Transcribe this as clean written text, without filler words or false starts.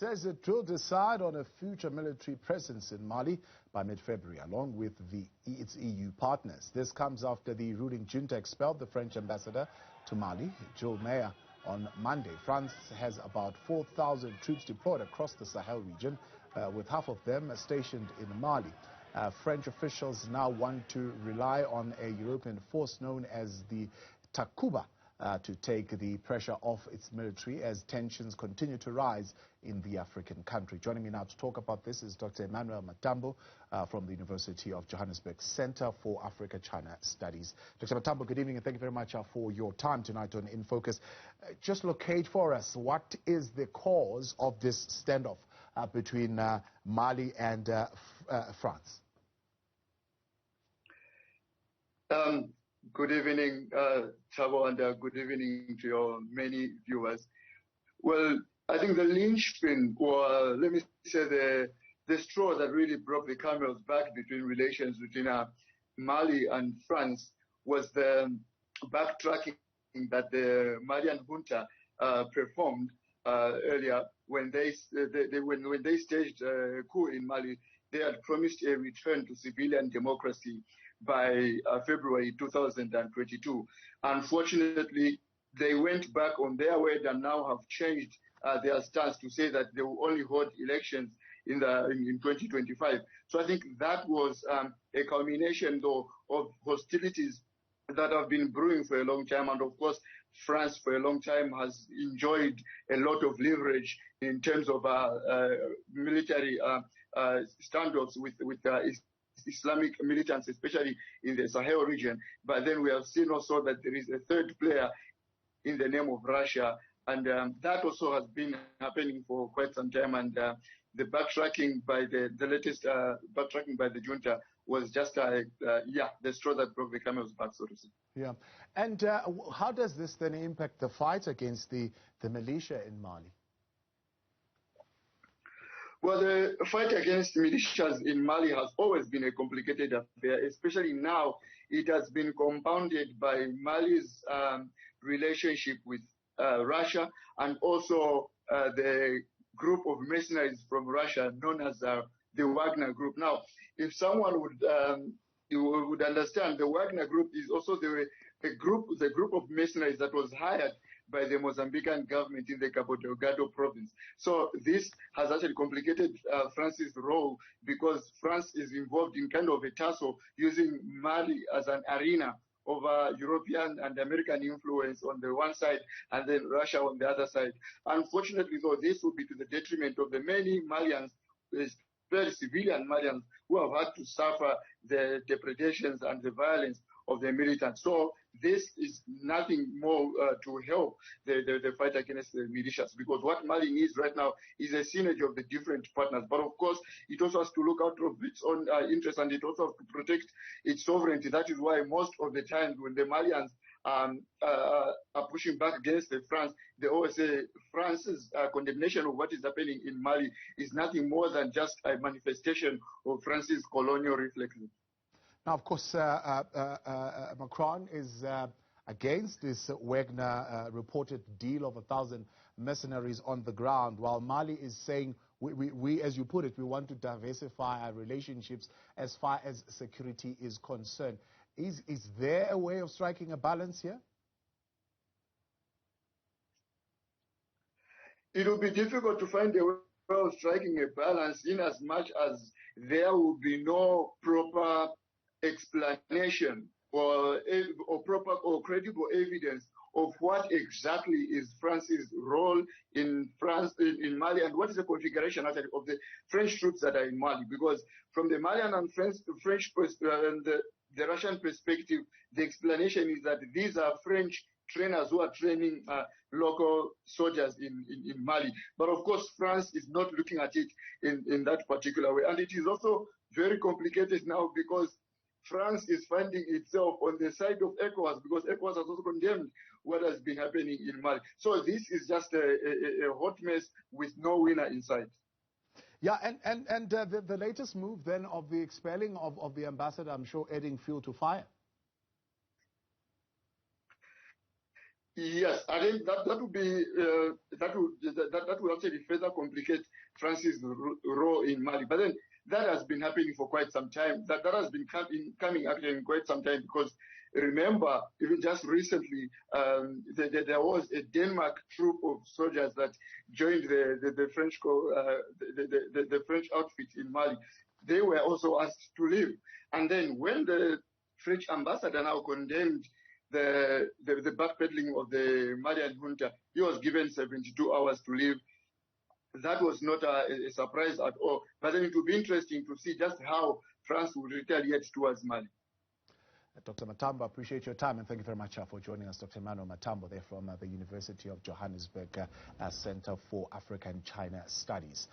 says it will decide on a future military presence in Mali by mid-February, along with its EU partners. This comes after the ruling junta expelled the French ambassador to Mali, Meyer, on Monday. France has about 4,000 troops deployed across the Sahel region, with half of them stationed in Mali. French officials now want to rely on a European force known as the Takuba to take the pressure off its military as tensions continue to rise in the African country. Joining me now to talk about this is Dr. Emmanuel Matambo from the University of Johannesburg Center for Africa-China Studies. Dr. Matambo, good evening and thank you very much for your time tonight on In Focus. Just locate for us, what is the cause of this standoff between Mali and France? Good evening, Thabo, and good evening to your many viewers. Well, I think the linchpin, or let me say the straw that really broke the camel's back between relations between Mali and France was the backtracking that the Malian junta performed earlier when they staged a coup in Mali. They had promised a return to civilian democracy by February 2022. Unfortunately, they went back on their word and now have changed their stance to say that they will only hold elections in 2025. So I think that was a culmination, though, of hostilities that have been brewing for a long time. And of course, France for a long time has enjoyed a lot of leverage in terms of military standoffs with Islamic militants, especially in the Sahel region. But then we have seen also that there is a third player in the name of Russia, and that also has been happening for quite some time. And the backtracking by the latest backtracking by the junta was just the straw that broke the camel's back, so to say. Yeah, and how does this then impact the fight against the militia in Mali? Well, the fight against militias in Mali has always been a complicated affair, especially now. It has been compounded by Mali's relationship with Russia and also the group of mercenaries from Russia known as the Wagner Group. Now, if someone would understand, the Wagner Group is also the group of mercenaries that was hired by the Mozambican government in the Cabo Delgado province. So this has actually complicated France's role, because France is involved in kind of a tussle using Mali as an arena of European and American influence on the one side and then Russia on the other side. Unfortunately, though, this will be to the detriment of the many Malians, very civilian Malians, who have had to suffer the depredations and the violence of the militants. So this is nothing more to help the fight against the militias, because what Mali needs right now is a synergy of the different partners. But of course, it also has to look out of its own interests, and it also has to protect its sovereignty. That is why most of the time when the Malians are pushing back against France, they always say France's condemnation of what is happening in Mali is nothing more than just a manifestation of France's colonial reflexes. Now, of course, Macron is against this Wagner reported deal of 1,000 mercenaries on the ground, while Mali is saying, we, as you put it, we want to diversify our relationships as far as security is concerned. Is there a way of striking a balance here? It will be difficult to find a way of striking a balance, in as much as there will be no proper explanation or proper or credible evidence of what exactly is France's role in Mali, and what is the configuration actually of the French troops that are in Mali. Because from the Malian and French and the Russian perspective, the explanation is that these are French trainers who are training local soldiers in Mali. But of course, France is not looking at it in that particular way. And it is also very complicated now, because France is finding itself on the side of ECOWAS, because ECOWAS has also condemned what has been happening in Mali. So this is just a hot mess with no winner in sight. Yeah, and the latest move then of the expelling of the ambassador, I'm sure adding fuel to fire. Yes, I think that would be that would actually further complicate France's role in Mali. But then that has been happening for quite some time. That has been coming actually in quite some time, because remember, even just recently, there was a Denmark troop of soldiers that joined the French the French outfit in Mali. They were also asked to leave, and then when the French ambassador now condemned the backpedaling of the Malian junta, he was given 72 hours to leave. That was not a surprise at all. But then it will be interesting to see just how France will retaliate towards Mali. Dr. Matambo, I appreciate your time, and thank you very much for joining us. Dr. Emmanuel Matambo, there from the University of Johannesburg Center for Africa and China Studies.